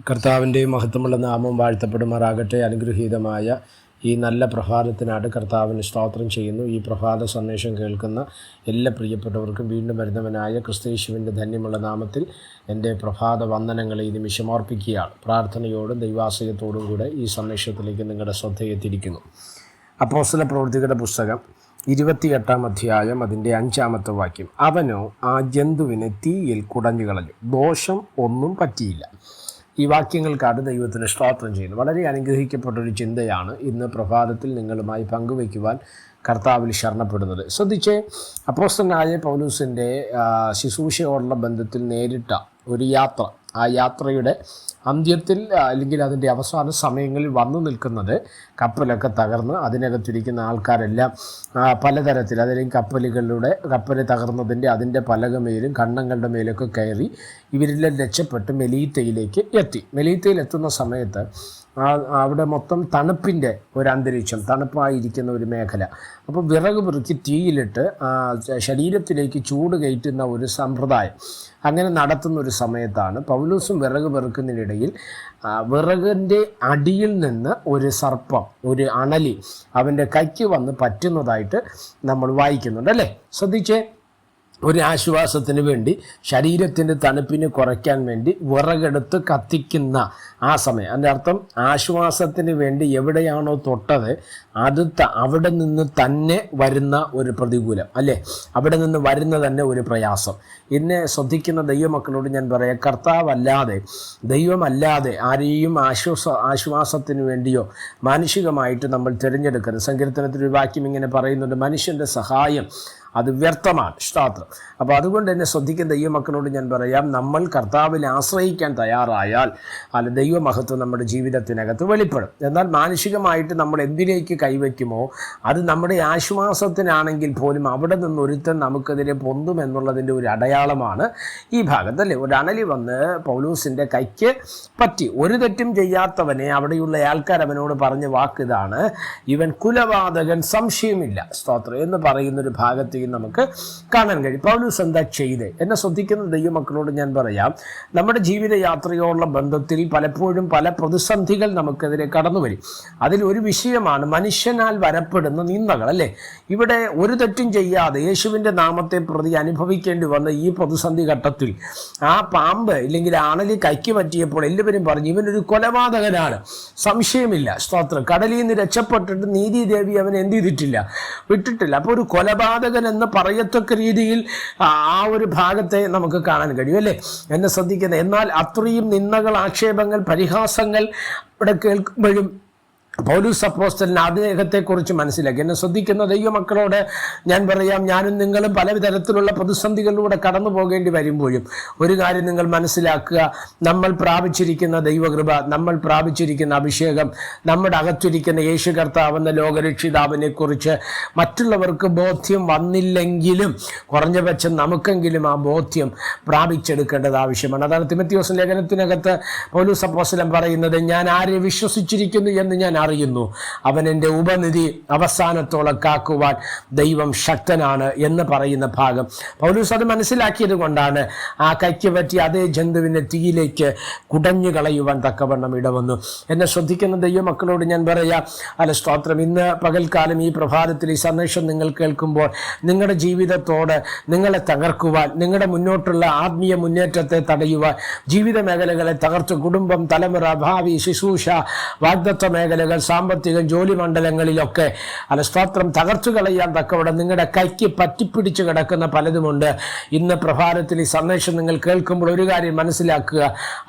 കർത്താവിൻ്റെ മഹത്വമുള്ള നാമം വാഴ്ത്തപ്പെടുമാറാകട്ടെ. അനുഗ്രഹീതമായ ഈ നല്ല പ്രഭാതത്തിനായിട്ട് കർത്താവിന് സ്തോത്രം ചെയ്യുന്നു. ഈ പ്രഭാത സന്ദേശം കേൾക്കുന്ന എല്ലാ പ്രിയപ്പെട്ടവർക്കും വീണ്ടും വരുന്നവനായ ക്രിസ്തയേശുവിൻ്റെ ധന്യമുള്ള നാമത്തിൽ എൻ്റെ പ്രഭാത വന്ദനങ്ങളെ ഈ നിമിഷം അർപ്പിക്കുകയാണ്. പ്രാർത്ഥനയോടും ദൈവാശ്രയത്തോടും കൂടെ ഈ സന്ദേശത്തിലേക്ക് നിങ്ങളുടെ ശ്രദ്ധയെത്തിയിരിക്കുന്നു. അപ്പോസ്തല പ്രവൃത്തികളുടെ പുസ്തകം 28-ാം അധ്യായം അതിൻ്റെ 5-ാമത്തെ വാക്യം. അവനോ ആ ജന്തുവിനെ തീയിൽ കുടഞ്ഞു കളഞ്ഞു, ദോഷം ഒന്നും പറ്റിയില്ല. ഈ വാക്യങ്ങൾക്കാണ് ദൈവത്തിന് സ്തോത്രം ചെയ്യുന്നത്. വളരെ അനുഗ്രഹിക്കപ്പെട്ടൊരു ചിന്തയാണ് ഇന്ന് പ്രഭാതത്തിൽ നിങ്ങളുമായി പങ്കുവയ്ക്കുവാൻ കർത്താവിൽ ശരണപ്പെടുന്നത്. ശ്രദ്ധിച്ച്, അപ്പോസ്തലനായ പൗലോസിൻ്റെ ശുശ്രൂഷയോടുള്ള ബന്ധത്തിൽ നേരിട്ട ഒരു യാത്ര, ആ യാത്രയുടെ അന്ത്യത്തിൽ അല്ലെങ്കിൽ അതിൻ്റെ അവസാന സമയങ്ങളിൽ വന്നു നിൽക്കുന്നത് കപ്പലൊക്കെ തകർന്ന് അതിനകത്തിരിക്കുന്ന ആൾക്കാരെല്ലാം പലതരത്തിൽ, അതിലേക്ക് കപ്പൽ തകർന്നതിൻ്റെ അതിൻ്റെ പലകമേലും കണ്ണങ്ങളുടെ മേലൊക്കെ കയറി ഇവരെല്ലാം രക്ഷപ്പെട്ട് മെലീത്തയിലേക്ക് എത്തി. മെലീത്തയിൽ എത്തുന്ന സമയത്ത് അവിടെ മൊത്തം തണുപ്പിൻ്റെ ഒരു അന്തരീക്ഷം, തണുപ്പായിരിക്കുന്ന ഒരു മേഖല. അപ്പോൾ വിറക് പെറുക്കി തീയിലിട്ട് ശരീരത്തിലേക്ക് ചൂട് കയറ്റുന്ന ഒരു സമ്പ്രദായം അങ്ങനെ നടത്തുന്ന ഒരു സമയത്താണ് പൗലോസും വിറക് പെറുക്കുന്നതിനിടയിൽ വിറകിൻ്റെ അടിയിൽ നിന്ന് ഒരു സർപ്പം, ഒരു അണലി അവൻ്റെ കൈക്ക് വന്ന് പറ്റുന്നതായിട്ട് നമ്മൾ വായിക്കുന്നുണ്ട്, അല്ലേ? ശ്രദ്ധിച്ചേ, ഒരു ആശ്വാസത്തിന് വേണ്ടി, ശരീരത്തിൻ്റെ തണുപ്പിനെ കുറയ്ക്കാൻ വേണ്ടി വിറകെടുത്ത് കത്തിക്കുന്ന ആ സമയം. അതിൻ്റെ അർത്ഥം ആശ്വാസത്തിന് വേണ്ടി എവിടെയാണോ തൊട്ടത് അവിടെ നിന്ന് തന്നെ വരുന്ന ഒരു പ്രതികൂലം, അല്ലേ? അവിടെ നിന്ന് വരുന്ന തന്നെ ഒരു പ്രയാസം. എന്നെ ശ്രദ്ധിക്കുന്ന ദൈവമക്കളോട് ഞാൻ പറയാം, കർത്താവല്ലാതെ, ദൈവമല്ലാതെ ആരെയും ആശ്വാസത്തിന് വേണ്ടിയോ മാനുഷികമായിട്ട് നമ്മൾ തിരഞ്ഞെടുക്കരുത്. സങ്കീർത്തനത്തിൽ ഒരു വാക്യം ഇങ്ങനെ പറയുന്നുണ്ട്, മനുഷ്യൻ്റെ സഹായം അത് വ്യർത്ഥമാണ്. സ്തോത്രം. അപ്പോൾ അതുകൊണ്ട് തന്നെ ശ്രദ്ധിക്കുന്ന ദൈവമക്കളോട് ഞാൻ പറയാം, നമ്മൾ കർത്താവിൽ ആശ്രയിക്കാൻ തയ്യാറായാൽ ദൈവമഹത്വം നമ്മുടെ ജീവിതത്തിനകത്ത് വെളിപ്പെടും. എന്നാൽ മാനുഷികമായിട്ട് നമ്മൾ എന്തിലേക്ക് കൈവയ്ക്കുമോ അത് നമ്മുടെ ആശ്വാസത്തിനാണെങ്കിൽ പോലും അവിടെ നിന്നൊരുത്തൻ നമുക്കെതിരെ പൊന്തുമെന്നുള്ളതിൻ്റെ ഒരു അടയാളമാണ് ഈ ഭാഗത്തല്ലേ. ഒരു അണലി വന്ന് പൗലോസിൻ്റെ കൈക്ക് പറ്റി. ഒരു തെറ്റും ചെയ്യാത്തവനെ അവിടെയുള്ള ആൾക്കാർ അവനോട് പറഞ്ഞ വാക്ക് ഇതാണ്, ഇവൻ കുലപാതകൻ, സംശയമില്ല. സ്തോത്രം എന്ന് പറയുന്നൊരു ഭാഗത്ത് നമുക്ക് കാണാൻ കഴിയും. പൗലോസ് എന്താ ചെയ്ത്? എന്നെ ശ്രദ്ധിക്കുന്ന ദൈവമക്കളോട് ഞാൻ പറയാം, നമ്മുടെ ജീവിതയാത്രയോടുള്ള ബന്ധത്തിൽ പലപ്പോഴും പല പ്രതിസന്ധികൾ നമുക്കെതിരെ കടന്നു വരും. അതിലൊരു വിഷയമാണ് മനുഷ്യനാൽ വരപ്പെടുന്ന നിന്ദകൾ, അല്ലേ? ഇവിടെ ഒരു തെറ്റും ചെയ്യാതെ യേശുവിൻ്റെ നാമത്തെ പ്രതി അനുഭവിക്കേണ്ടി വന്ന ഈ പ്രതിസന്ധി ഘട്ടത്തിൽ ആ പാമ്പ് ഇല്ലെങ്കിൽ ആണലി കൈക്ക് പറ്റിയപ്പോൾ എല്ലാവരും പറഞ്ഞു, ഇവനൊരു കൊലപാതകനാണ്, സംശയമില്ല. സ്തോത്രം. കടലിൽ നിന്ന് രക്ഷപ്പെട്ടിട്ട് നീതിദേവി അവൻ എന്ത് ചെയ്തിട്ടില്ല, വിട്ടിട്ടില്ല. അപ്പോൾ ഒരു കൊലപാതകൻ എന്ന് പറയത്തക്ക രീതിയിൽ ആ ഒരു ഭാഗത്തെ നമുക്ക് കാണാൻ കഴിയും, അല്ലേ? എന്നെ ശ്രദ്ധിക്കുന്നത്. എന്നാൽ അത്രയും നിന്ദകൾ, ആക്ഷേപങ്ങൾ, പരിഹാസങ്ങൾ ഇവിടെ കേൾക്കുമ്പോഴും പൗലോസ് അപ്പോസ്തലൻ അദ്ദേഹത്തെക്കുറിച്ച് മനസ്സിലാക്കി. എന്നെ ശ്രദ്ധിക്കുന്ന ദൈവമക്കളോട് ഞാൻ പറയാം, ഞാനും നിങ്ങളും പല തരത്തിലുള്ള പ്രതിസന്ധികളിലൂടെ കടന്നു പോകേണ്ടി വരുമ്പോഴും ഒരു കാര്യം നിങ്ങൾ മനസ്സിലാക്കുക, നമ്മൾ പ്രാപിച്ചിരിക്കുന്ന ദൈവകൃപ, നമ്മൾ പ്രാപിച്ചിരിക്കുന്ന അഭിഷേകം, നമ്മുടെ അകത്തിരിക്കുന്ന യേശു കർത്താവ് എന്ന ലോകരക്ഷിതാവിനെ കുറിച്ച് മറ്റുള്ളവർക്ക് ബോധ്യം വന്നില്ലെങ്കിലും കുറഞ്ഞ പക്ഷം നമുക്കെങ്കിലും ആ ബോധ്യം പ്രാപിച്ചെടുക്കേണ്ടത് ആവശ്യമാണ്. അതാണ് തിമോഥെയോസ് ലേഖനത്തിനകത്ത് പൗലോസ് അപ്പോസ്തലൻ പറയുന്നത്, ഞാൻ ആരെ വിശ്വസിച്ചിരിക്കുന്നു എന്ന് ഞാൻ അറിയുന്നു, അവൻ എൻ്റെ ഉപനിധി അവസാനത്തോളം കാക്കുവാൻ ദൈവം ശക്തനാണ് എന്ന് പറയുന്ന ഭാഗം പൗലോസ് അത് മനസ്സിലാക്കിയത് കൊണ്ടാണ് ആ കൈക്ക് പറ്റി അതേ ജന്തുവിനെ തീയിലേക്ക് കുടഞ്ഞു കളയുവാൻ തക്കവണ്ണം ഇടവന്നു. എന്നെ ശ്രദ്ധിക്കുന്ന ദൈവമക്കളോട് ഞാൻ പറയാം, സ്തോത്രം, ഇന്ന് പകൽക്കാലം ഈ പ്രഭാതത്തിൽ ഈ സന്ദേശം നിങ്ങൾ കേൾക്കുമ്പോൾ നിങ്ങളുടെ ജീവിതത്തോട് നിങ്ങളെ തകർക്കുവാൻ, നിങ്ങളുടെ മുന്നോട്ടുള്ള ആത്മീയ മുന്നേറ്റത്തെ തടയുവാൻ, ജീവിത മേഖലകളെ തകർത്ത് കുടുംബം, തലമുറ, ഭാവി, ശുശ്രൂഷ, വാഗ്ദത്ത മേഖലകൾ, സാമ്പത്തികം, ജോലി മണ്ഡലങ്ങളിലൊക്കെ സ്തോത്രം തകർച്ചു കളയാൻ തക്കവണ്ണം നിങ്ങളുടെ കൈക്ക് പറ്റിപ്പിടിച്ച് കിടക്കുന്ന പലതുമുണ്ട്. ഇന്ന് പ്രഭാതത്തിൽ ഈ സന്ദേശം നിങ്ങൾ കേൾക്കുമ്പോൾ ഒരു കാര്യം മനസ്സിലാക്കുക,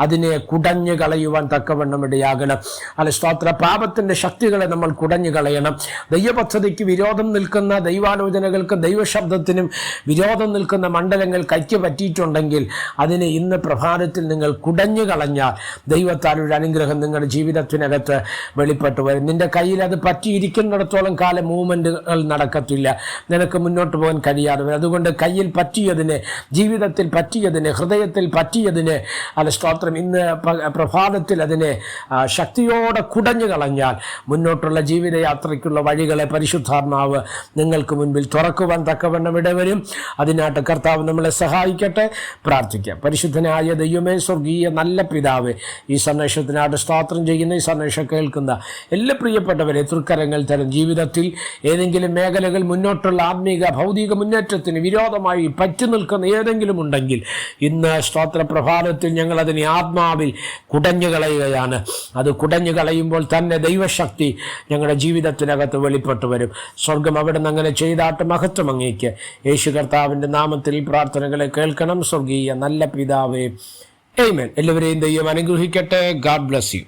അതിനെ കുടഞ്ഞു കളയുവാൻ തക്കവണ്ണം ഇടയാകണം. സ്തോത്ര, പാപത്തിൻ്റെ ശക്തികളെ നമ്മൾ കുടഞ്ഞു കളയണം. ദൈവപദ്ധതിക്ക് വിരോധം നിൽക്കുന്ന, ദൈവാലോചനകൾക്കും ദൈവശബ്ദത്തിനും വിരോധം നിൽക്കുന്ന മണ്ഡലങ്ങൾ കൈക്ക് പറ്റിയിട്ടുണ്ടെങ്കിൽ അതിനെ ഇന്ന് പ്രഭാതത്തിൽ നിങ്ങൾ കുടഞ്ഞു കളഞ്ഞാൽ ദൈവത്താൽ ഒരു അനുഗ്രഹം നിങ്ങളുടെ ജീവിതത്തിനകത്ത് വെളിപ്പെട്ട് വെളിപ്പെട്ട് വരും. നിൻ്റെ കയ്യിൽ അത് പറ്റിയിരിക്കുന്നിടത്തോളം കാലം മൂവ്മെൻറ്റുകൾ നടക്കത്തില്ല, നിനക്ക് മുന്നോട്ട് പോകാൻ കഴിയാതെ വരും. അതുകൊണ്ട് കയ്യിൽ പറ്റിയതിന്, ജീവിതത്തിൽ പറ്റിയതിന്, ഹൃദയത്തിൽ പറ്റിയതിന് അത് സ്തോത്രം ഇന്ന് പ്രഭാതത്തിൽ അതിനെ ശക്തിയോടെ കുടഞ്ഞു കളഞ്ഞാൽ മുന്നോട്ടുള്ള ജീവിതയാത്രയ്ക്കുള്ള വഴികളെ പരിശുദ്ധാത്മാവ് നിങ്ങൾക്ക് മുൻപിൽ തുറക്കുവാൻ തക്കവണ്ണം ഇടവരും. അതിനായിട്ട് കർത്താവ് നമ്മളെ സഹായിക്കട്ടെ. പ്രാർത്ഥിക്കാം. പരിശുദ്ധനായ ദൈവമേ, സ്വർഗീയ നല്ല പിതാവേ, ഈ സന്ദേശത്തിനായിട്ട് സ്തോത്രം ചെയ്യുന്ന, ഈ സന്ദേശം കേൾക്കുന്ന എല്ലാ പ്രിയപ്പെട്ടവരെ തൃക്കരങ്ങൾ തരും. ജീവിതത്തിൽ ഏതെങ്കിലും മേഖലകൾ മുന്നോട്ടുള്ള ആത്മീക ഭൗതിക മുന്നേറ്റത്തിന് വിരോധമായി പറ്റി നിൽക്കുന്ന ഏതെങ്കിലും ഉണ്ടെങ്കിൽ ഇന്ന് സ്തോത്ര പ്രഭാതത്തിൽ ഞങ്ങൾ അതിനെ ആത്മാവിൽ കുടഞ്ഞു കളയുകയാണ്. അത് കുടഞ്ഞു കളയുമ്പോൾ തന്നെ ദൈവശക്തി ഞങ്ങളുടെ ജീവിതത്തിനകത്ത് വെളിപ്പെട്ടു വരും. സ്വർഗം അവിടെ നിന്ന് അങ്ങനെ ചെയ്താട്ട് മഹത്വം അങ്ങേക്ക്. യേശു കർത്താവിൻ്റെ നാമത്തിൽ പ്രാർത്ഥനകളെ കേൾക്കണം. സ്വർഗീയ നല്ല പിതാവേ, ആമേൻ. എല്ലാവരെയും ദൈവം അനുഗ്രഹിക്കട്ടെ. God bless you.